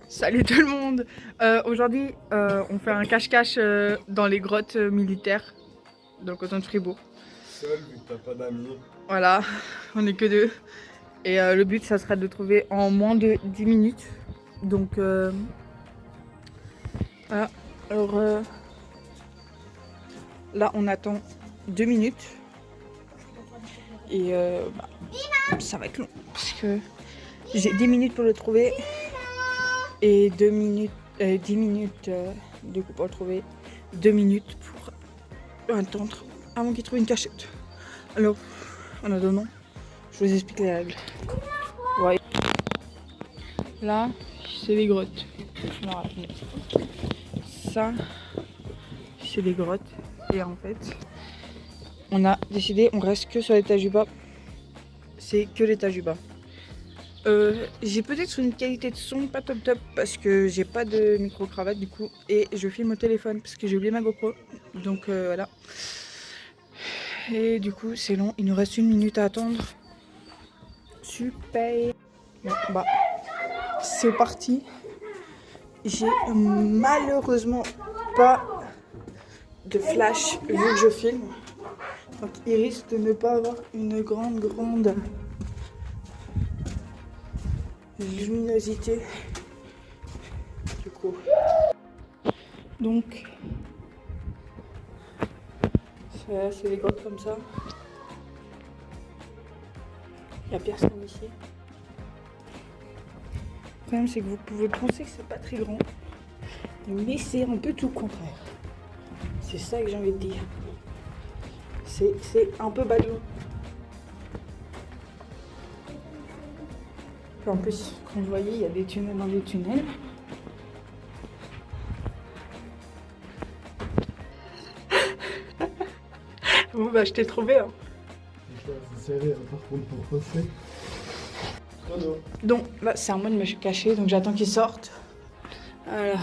Salut tout le monde. Aujourd'hui, on fait un cache-cache dans les grottes militaires dans le canton de Fribourg. Seul vu que t'as pas d'amis. Voilà, on est que deux. Et le but, ça sera de le trouver en moins de 10 minutes. Donc voilà. Alors là, on attend 2 minutes. Et ça va être long parce que j'ai 10 minutes pour le trouver. Et 2 minutes, 10 minutes du coup pour le trouver. 2 minutes pour attendre avant qu'il trouve une cachette. Alors, en attendant, je vous explique les règles. Ouais. Là, c'est les grottes. Voilà. Ça, c'est les grottes. Et en fait, on a décidé, on reste que sur l'étage du bas. C'est que l'étage du bas. J'ai peut-être une qualité de son pas top top parce que j'ai pas de micro-cravate du coup. Et je filme au téléphone parce que j'ai oublié ma GoPro. Donc voilà. Et du coup, c'est long. Il nous reste 1 minute à attendre. Super. Bon, bah, c'est parti. J'ai malheureusement pas de flash vu que je filme. Donc il risque de ne pas avoir une grande luminosité. Du coup. Donc, c'est les grottes comme ça. Il n'y a personne ici. Le problème, c'est que vous pouvez penser que c'est pas très grand, mais c'est un peu tout le contraire. C'est ça que j'ai envie de dire. C'est un peu ballon. Puis en plus, comme vous voyez, il y a des tunnels dans des tunnels. Bon bah je t'ai trouvé hein. C'est serré par contre pour passer. Donc là c'est à moi de me cacher, donc j'attends qu'ils sortent. Voilà.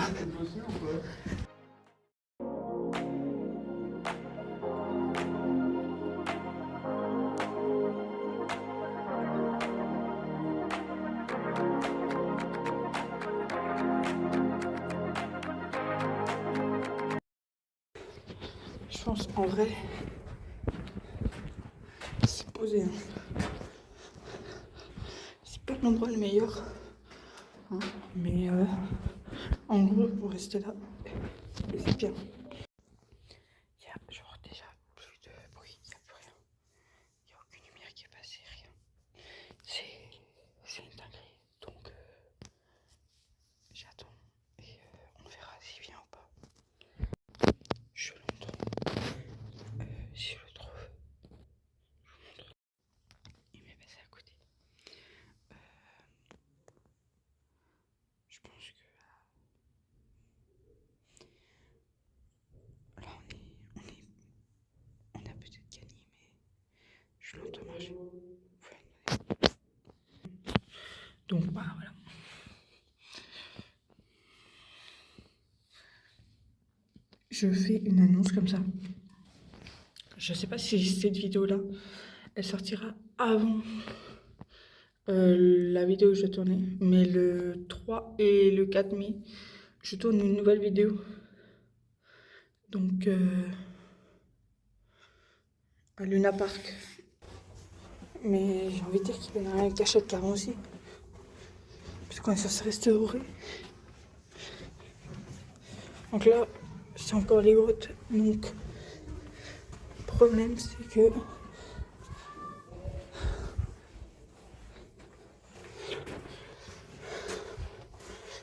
Je pense en vrai, c'est posé. C'est pas l'endroit le meilleur. Hein, mais en gros, vous restez là. Et c'est bien. Il y a genre déjà plus de bruit, il n'y a plus rien. Il n'y a aucune lumière qui est passée, rien. C'est une dinguerie. Donc j'attends et on verra s'il vient ou pas. Je l'entends. Si je le trouve, je vous montre. Il m'est passé à côté. Je pense que là on a peut-être gagné, mais je l'entends marcher. Donc bah voilà. Je fais une annonce comme ça. Je sais pas si cette vidéo-là, elle sortira avant la vidéo que je tournais. Mais le 3 et le 4 mai, je tourne une nouvelle vidéo. Donc à Luna Park. Mais j'ai envie de dire qu'il y en a un cachette qu'avant aussi. Parce qu'on est censé restaurer. Donc là, c'est encore les grottes. Donc, le problème, c'est que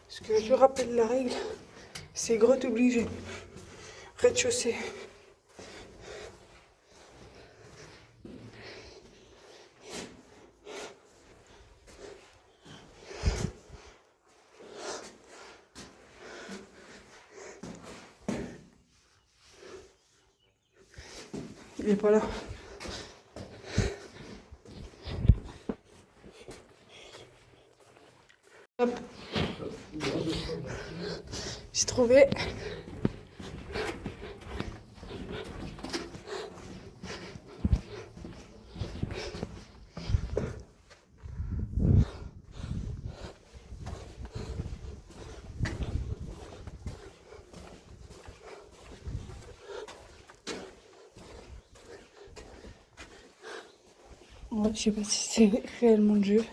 ce que je rappelle la règle, c'est grotte obligée. Rez-de-chaussée. Il est pas là. Hop. J'ai trouvé. Ouais, je sais pas si c'est réellement le jeu.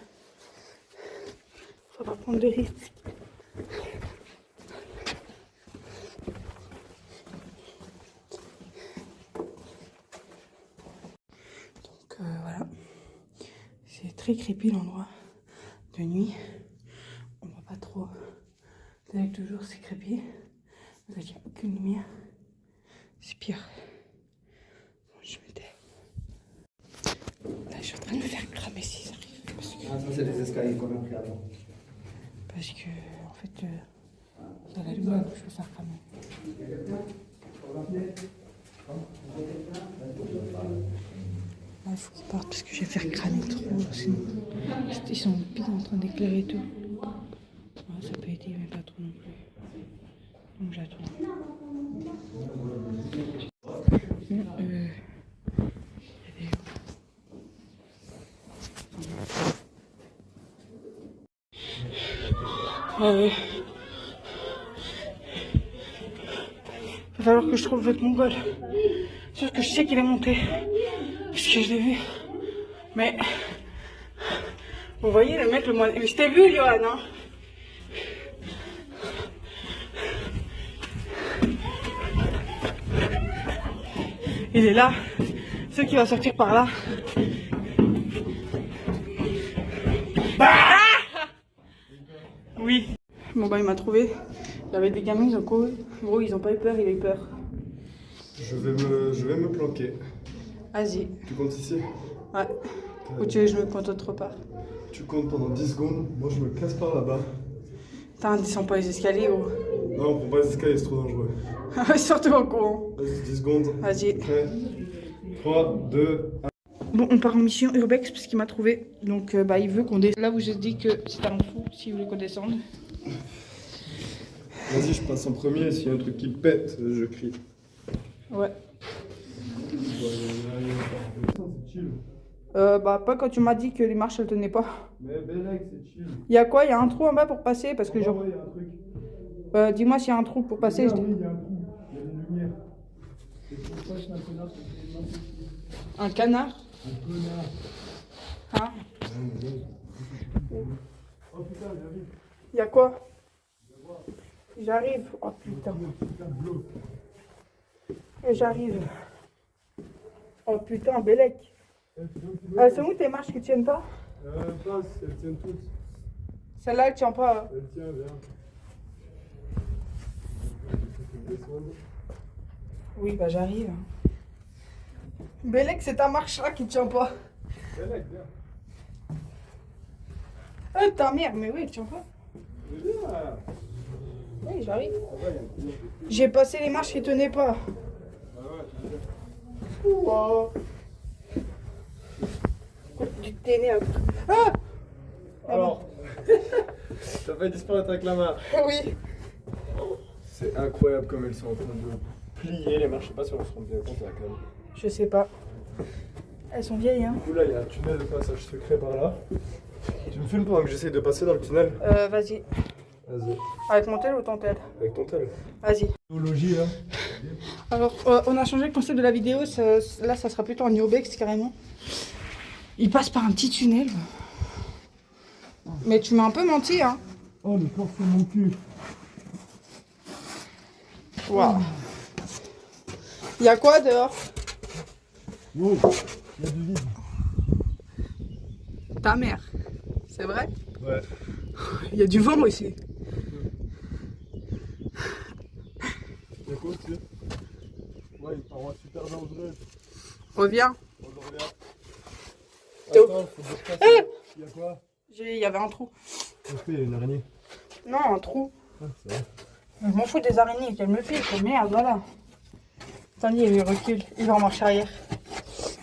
Faut pas prendre de risques. Donc voilà. C'est très creepy l'endroit. De nuit. On voit pas trop. Avec toujours c'est creepy. Il n'y a aucune lumière. C'est pire. Bon, je me tais. Là, je suis en train de me faire cramer si ça arrive. Parce que, Ah, ça, c'est les escaliers qu'on a pris avant. parce que en fait, il y a la lumière, donc je vais faire cramer. Là, il faut qu'ils partent parce que je vais faire cramer trop. Sinon, ils sont pile en train d'éclairer tout. Ouais, ça peut aider, mais pas trop non plus. Donc j'attends. Bon, va falloir que je trouve votre mongol. Sauf que je sais qu'il est monté. Parce que je l'ai vu. Mais. Vous voyez le mec le moins. Je t'ai vu, Johan, hein. Il est là. Ce qui va sortir par là. Ah oui. Bon bah il m'a trouvé. Il y avait des gamins, ils ont couru. Gros, ils ont pas eu peur, il a eu peur. Je vais me planquer. Vas-y. Tu comptes ici? Ouais. Ou tu veux que je me compte autre part? Tu comptes pendant 10 secondes. Moi, je me casse par là-bas. Putain, descends pas les escaliers, gros. Non, on prend pas les escaliers, c'est trop dangereux. Surtout en courant. Vas-y, 10 secondes. Vas-y. Prêt? 3, 2, 1. Bon, on part en mission urbex parce qu'il m'a trouvé. Donc, bah, il veut qu'on descende. Là où je dis que c'est un fou s'il voulait qu'on descende. Vas-y, je passe en premier. S'il y a un truc qui pète, je crie. Ouais. C'est chill. Bah, pas quand tu m'as dit que les marches elles tenaient pas. Mais Belek, c'est chill. Il y a quoi? Il y a un trou en bas pour passer? Parce que genre. Ouais, il y a un truc. Dis-moi s'il y a un trou pour passer. Oui, il y a un trou. Il y a une lumière. C'est pour ça que je m'appelle là. Un canard? Un connard. Hein? Oh putain, j'arrive. Il y a quoi? J'arrive. Oh putain. J'arrive. Oh putain, Bélec. C'est où tes marches qui tiennent pas? Passe, elles tiennent toutes. Celle-là, elle tient pas. Elle tient, viens. Oui, bah j'arrive. Bélec, c'est ta marche là qui tient pas. Belek, viens. Ta mère, mais oui, elle tient pas. Viens. Oui, j'arrive. Ah ouais, il y a un truc. J'ai passé les marches qui tenaient pas. Ah ouais, tu viens. Ouah. Tu t'énerves. Ah! Alors, t'as fait disparaître avec la marche. Oui. C'est incroyable comme elles sont en train de plier les marches. Je sais pas si on se rend bien compte là quand même. Je sais pas. Elles sont vieilles, hein. Du coup là, il y a un tunnel de passage secret par là. Tu me filmes pendant que j'essaye de passer dans le tunnel? Vas-y. Vas-y. Avec mon tel ou ton tel? Avec ton tel. Vas-y. Technologie là. Alors, on a changé le concept de la vidéo. Là, ça sera plutôt en urbex carrément. Il passe par un petit tunnel. Mais tu m'as un peu menti, hein. Oh, le corps sur mon cul. Waouh. Il y a quoi dehors? Wow, il y a du vide. Ta mère. C'est vrai? Ouais. Il y a du vent aussi. Il y a quoi aussi? Ouais, une paroi super dangereuse. Reviens. On en revient. T'es où? Attends, faut que je passe. Il y a quoi? Il y avait un trou. Est-ce qu'il y a une araignée? Non, un trou. Ah, c'est vrai. Je m'en fous des araignées, qu'elles me piquent. Merde, voilà. Attendez, il recule. Il va en marche arrière.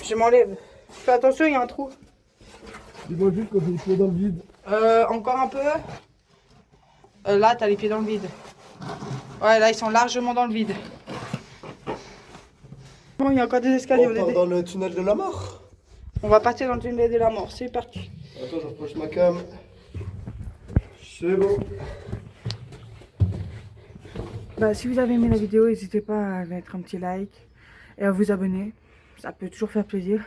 Je m'enlève. Fais attention, il y a un trou. Dis-moi juste quand j'ai les pieds dans le vide. Encore un peu. Là, t'as les pieds dans le vide. Ouais, là, ils sont largement dans le vide. Bon, il y a encore des escaliers. On part dans le tunnel de la mort. On va partir dans le tunnel de la mort. C'est parti. Attends, je rapproche ma cam. C'est bon. Bah, si vous avez aimé la vidéo, n'hésitez pas à mettre un petit like et à vous abonner. Ça peut toujours faire plaisir.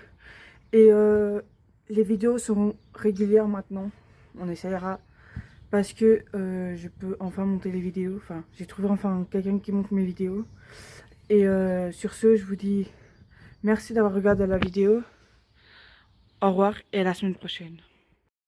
Et les vidéos seront régulières maintenant. On essaiera. Parce que je peux enfin monter les vidéos. Enfin, j'ai trouvé enfin quelqu'un qui monte mes vidéos. Et sur ce, je vous dis merci d'avoir regardé la vidéo. Au revoir et à la semaine prochaine.